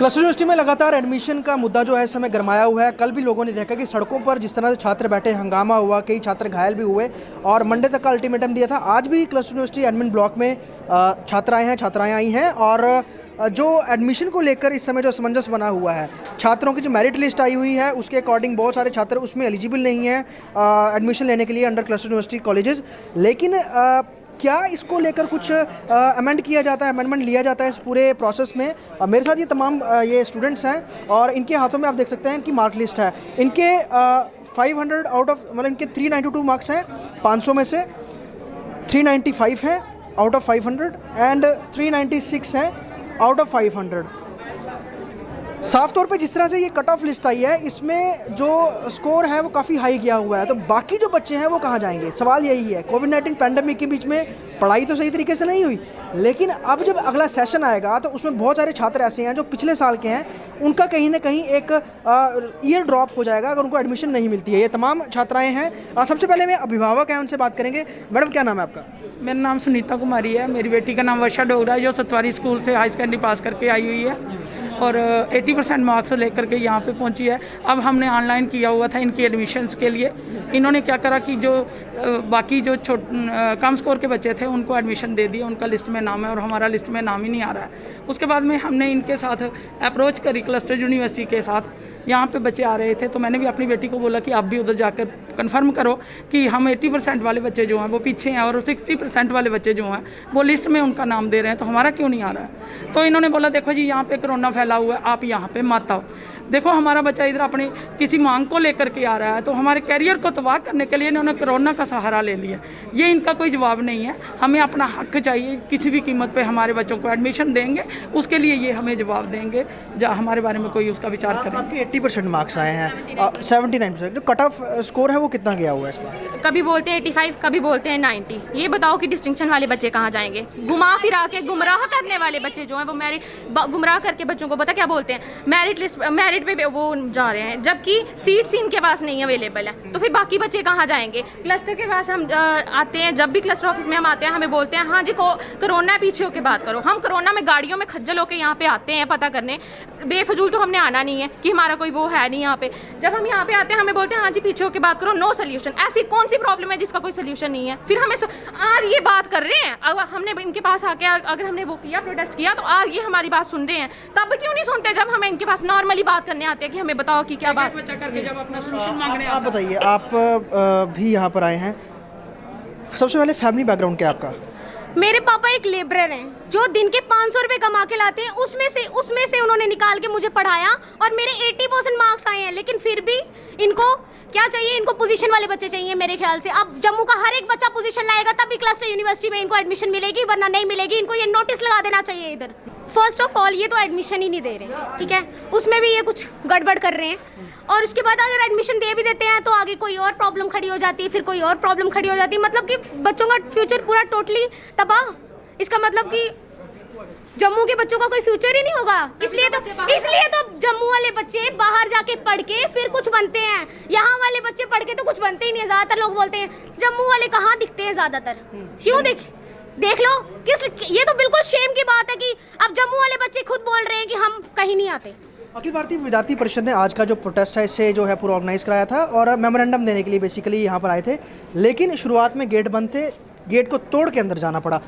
Cluster university में लगातार admission का मुद्दा जो है इस समय गरमाया हुआ है। कल भी लोगों ने देखा कि सड़कों पर जिस तरह से छात्र बैठे, हंगामा हुआ, कई छात्र घायल भी हुए और मंडे तक का अल्टीमेटम दिया था। आज भी क्लस्टर यूनिवर्सिटी एडमिन ब्लॉक में छात्राएं आई हैं और जो एडमिशन को लेकर इस समय जो असमंजस बना हुआ है, छात्रों की जो मेरिट लिस्ट आई हुई है उसके अकॉर्डिंग बहुत सारे छात्र उसमें एलिजिबल नहीं हैं एडमिशन लेने के लिए अंडर क्लस्टर यूनिवर्सिटी कॉलेजेस। लेकिन क्या इसको लेकर कुछ अमेंड किया जाता है, अमेंडमेंट लिया जाता है इस पूरे प्रोसेस में? मेरे साथ ये तमाम ये स्टूडेंट्स हैं और इनके हाथों में आप देख सकते हैं इनकी मार्क लिस्ट है। इनके 500 आउट ऑफ मतलब इनके 392 मार्क्स हैं, 500 में से 395 है आउट ऑफ 500 एंड 396 हैं आउट ऑफ 500। साफ तौर पे जिस तरह से ये कट ऑफ लिस्ट आई है इसमें जो स्कोर है वो काफ़ी हाई गया हुआ है, तो बाकी जो बच्चे हैं वो कहाँ जाएंगे? सवाल यही है। कोविड-19 पैंडेमिक के बीच में पढ़ाई तो सही तरीके से नहीं हुई, लेकिन अब जब अगला सेशन आएगा तो उसमें बहुत सारे छात्र ऐसे हैं जो पिछले साल के हैं, उनका कहीं ना कहीं एक ईयर ड्रॉप हो जाएगा अगर उनको एडमिशन नहीं मिलती है। ये तमाम छात्राएँ हैं। सबसे पहले मैं अभिभावक हैं, उनसे बात करेंगे। मैडम क्या नाम है आपका? मेरा नाम सुनीता कुमारी है। मेरी बेटी का नाम वर्षा डोगरा है जो सतवारी स्कूल से हाई सेकेंडरी पास करके आई हुई है और 80% मार्क्स लेकर के यहाँ पे पहुँची है। अब हमने ऑनलाइन किया हुआ था इनकी एडमिशन्स के लिए। इन्होंने क्या करा कि जो बाकी जो कम स्कोर के बच्चे थे उनको एडमिशन दे दिया, उनका लिस्ट में नाम है और हमारा लिस्ट में नाम ही नहीं आ रहा है। उसके बाद में हमने इनके साथ अप्रोच करी क्लस्टर यूनिवर्सिटी के साथ। यहाँ पे बच्चे आ रहे थे तो मैंने भी अपनी बेटी को बोला कि आप भी उधर जाकर कंफर्म करो कि हम 80% वाले बच्चे जो हैं वो पीछे हैं और 60% वाले बच्चे जो हैं वो लिस्ट में उनका नाम दे रहे हैं, तो हमारा क्यों नहीं आ रहा है? तो इन्होंने बोला देखो जी यहाँ पे कोरोना फैला हुआ है, आप यहाँ पे मत आओ। देखो हमारा बच्चा इधर अपनी किसी मांग को लेकर के आ रहा है, तो हमारे करियर को तबाह करने के लिए इन्होंने कोरोना का सहारा ले लिया। ये इनका कोई जवाब नहीं है। हमें अपना हक चाहिए, किसी भी कीमत पे हमारे बच्चों को एडमिशन देंगे, उसके लिए ये हमें जवाब देंगे जहाँ हमारे बारे में कोई उसका विचार करें। आपके 80% मार्क्स आए हैं, 79%। जो कट ऑफ स्कोर है वो कितना गया हुआ है इस बार? कभी बोलते हैं 85, कभी बोलते हैं 90। ये बताओ कि डिस्टिंक्शन वाले बच्चे कहाँ जाएंगे? घुमा फिरा के गुमराह करने वाले बच्चे जो हैं वो गुमराह करके बच्चों को पता क्या बोलते हैं, मेरिट पे वो जा रहे हैं, जबकि सीट्स इनके पास नहीं अवेलेबल है। तो फिर बाकी बच्चे कहाँ जाएंगे? क्लस्टर के पास हम आते हैं, जब भी क्लस्टर ऑफिस में हम आते हैं हमें बोलते हैं हाँ जी कोरोना पीछे होकर बात करो। हम कोरोना में गाड़ियों में खज्जल होकर यहाँ पे आते हैं पता करने, बेफजूल तो हमने आना नहीं है कि हमारा कोई वो है नहीं यहाँ पे। जब हम यहाँ पे आते हैं हमें बोलते हैं हाँ जी पीछे होकर बात करो, नो सोल्यूशन। ऐसी कौन सी प्रॉब्लम है जिसका कोई सोल्यूशन नहीं है? फिर हमें आज ये बात कर रहे हैं, अगर हमने इनके पास आके अगर हमने वो किया, प्रोटेस्ट किया, तो आज ये हमारी बात सुन रहे हैं। तब क्यों नहीं सुनते जब हमें इनके पास नॉर्मली बात करने आते हैं कि हमें बताओ कि क्या बात बच्चा करके जब अपना सोल्यूशन मांगने। आप बताइए, आप भी यहाँ पर आए हैं, सबसे पहले फैमिली बैकग्राउंड क्या है आपका? मेरे पापा एक लेबरर हैं जो दिन के 500 रुपए कमा के लाते हैं, उसमें से उन्होंने निकाल के मुझे पढ़ाया और मेरे 80% मार्क्स आए हैं। लेकिन फिर भी इनको क्या चाहिए? इनको पोजीशन वाले बच्चे चाहिए मेरे ख्याल से। अब जम्मू का हर एक बच्चा पोजीशन लाएगा तभी क्लस्टर यूनिवर्सिटी में इनको एडमिशन मिलेगी, वरना नहीं मिलेगी। इनको ये नोटिस लगा देना चाहिए इधर। फर्स्ट ऑफ ऑल ये तो एडमिशन ही नहीं दे रहे, ठीक है, उसमें भी ये कुछ गड़बड़ कर रहे हैं। और उसके बाद अगर एडमिशन दे भी देते हैं तो आगे कोई और प्रॉब्लम खड़ी हो जाती है, फिर कोई और प्रॉब्लम खड़ी हो जाती है। मतलब कि बच्चों का फ्यूचर पूरा टोटली तबाह। इसका मतलब कि जम्मू के बच्चों का कोई फ्यूचर ही नहीं होगा। इसलिए तो जम्मू वाले बच्चे बाहर जाके पढ़ के फिर कुछ बनते हैं, यहाँ वाले बच्चे पढ़ के तो कुछ बनते ही नहीं है। ज्यादातर लोग बोलते हैं जम्मू वाले कहाँ दिखते हैं ज्यादातर, क्यों देख लो ये तो बिल्कुल शेम की बात है कि अब जम्मू वाले बच्चे खुद बोल रहे हैं कि हम कहीं नहीं आते। अखिल भारतीय विद्यार्थी परिषद ने आज का जो प्रोटेस्ट है इसे जो है पूरा ऑर्गेनाइज कराया था और मेमोरेंडम देने के लिए बेसिकली यहाँ पर आए थे, लेकिन शुरुआत में गेट बंद थे, गेट को तोड़ के अंदर जाना पड़ा।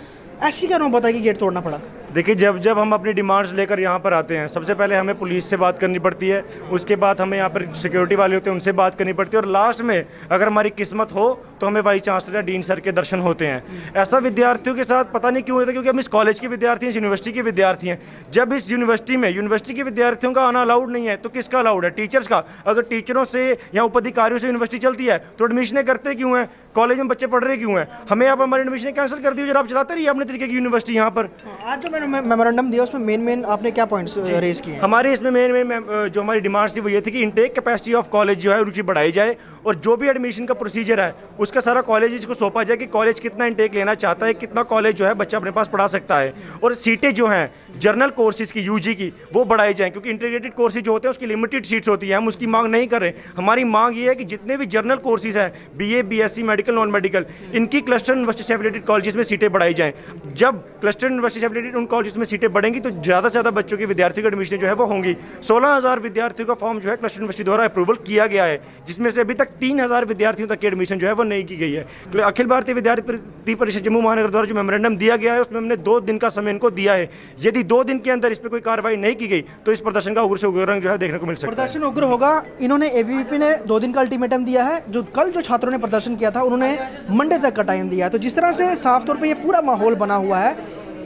ऐसी क्या पता है कि गेट तोड़ना पड़ा? देखिए, जब हम अपनी डिमांड्स लेकर यहाँ पर आते हैं, सबसे पहले हमें पुलिस से बात करनी पड़ती है, उसके बाद हमें यहाँ पर सिक्योरिटी वाले होते हैं उनसे बात करनी पड़ती है, और लास्ट में अगर हमारी किस्मत हो तो हमें वाइस चांसलर या डीन सर के दर्शन होते हैं। ऐसा विद्यार्थियों के साथ पता नहीं क्यों होता है, क्योंकि हम इस कॉलेज के विद्यार्थी हैं, इस यूनिवर्सिटी के विद्यार्थी हैं। जब इस यूनिवर्सिटी के विद्यार्थियों का आना अलाउड नहीं है तो किसका अलाउड है? टीचर्स का। अगर टीचरों से या उपअधिकारियों से यूनिवर्सिटी चलती है तो एडमिशनें करते क्यों हैं? कॉलेज में बच्चे पढ़ रहे क्यों हैं? हमें आप हमारी एडमिशन कैंसिल कर दी, जरा आप चलाते रहिए अपने तरीके की यूनिवर्सिटी यहाँ पर। आज जो मैंने मेमोरेंडम दिया उसमें मेन आपने क्या पॉइंट्स रेज किए? हमारे इसमें मेन जो हमारी डिमांड्स थी वो ये थी कि इनटेक कैपेसिटी ऑफ कॉलेज जो है उनकी बढ़ाई जाए, और जो भी एडमिशन का प्रोसीजर है उसका सारा कॉलेज को सौंपा जाए कि कॉलेज कितना इनटेक लेना चाहता है, कितना कॉलेज जो है बच्चा अपने पास पढ़ा सकता है, और सीटें जो हैं जर्नल कोर्सेज की यूजी की वो बढ़ाई जाएँ, क्योंकि इंटीग्रेटेड कोर्सेज जो होते हैं उसकी लिमिटेड सीट्स होती है, हम उसकी मांग नहीं कर रहे। हमारी मांग ये है कि जितने भी जर्नल कोर्सेज हैं, BA BSc medical non medical, इनकी क्लस्टर यूनिवर्सिटी से एफिलिएटेड कॉलेजेस में सीटें बढ़ाई जाएँ। जब क्लस्टर यूनिवर्सिटी से एफिलिएटेड उन कॉलेज में सीटें बढ़ेंगी तो ज़्यादा से ज़्यादा बच्चों की विद्यार्थियों की एडमिशन जो है वो होंगी। 16,000 विद्यार्थियों का फॉर्म जो है क्लस्टर यूनिवर्सिटी द्वारा अप्रूवल किया गया है, जिसमें से अभी तक 3,000 विद्यार्थियों तक की एडमिशन जो है वो नहीं की गई है। तो अखिल भारतीय विद्यार्थी परिषद जम्मू महानगर द्वारा जो मेमोरेंडम दिया गया है उसमें हमने 2 दिन का समय इनको दिया है। यदि 2 दिन के अंदर इस पर कोई कार्रवाई नहीं की गई तो इस प्रदर्शन का उग्र से उग्र रंग जो है देखने को मिल सकता है। प्रदर्शन उग्र होगा। इन्होंने एबीवीपी ने 2 दिन का अल्टीमेटम दिया है। जो कल जो छात्रों ने प्रदर्शन किया था उन्होंने मंडे तक का टाइम दिया है। तो जिस तरह से साफ तौर पे ये पूरा माहौल बना हुआ है,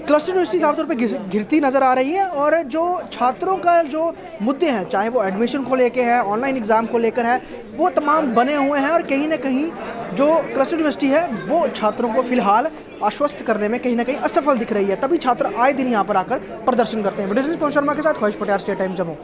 क्लस्टर यूनिवर्सिटी साफ तौर पे घिरती नज़र आ रही है। और जो छात्रों का जो मुद्दे हैं, चाहे वो एडमिशन को लेकर है, ऑनलाइन एग्ज़ाम को लेकर है, वो तमाम बने हुए हैं। और कहीं ना कहीं जो क्लस्टर यूनिवर्सिटी है वो छात्रों को फिलहाल आश्वस्त करने में कहीं ना कहीं असफल दिख रही है। तभी छात्र आए दिन यहाँ पर आकर प्रदर्शन करते हैं। वीडियो जर्नलिस्ट पवन शर्मा के साथ ख्वाहिश पटेल, स्टेट टाइम जम्मू।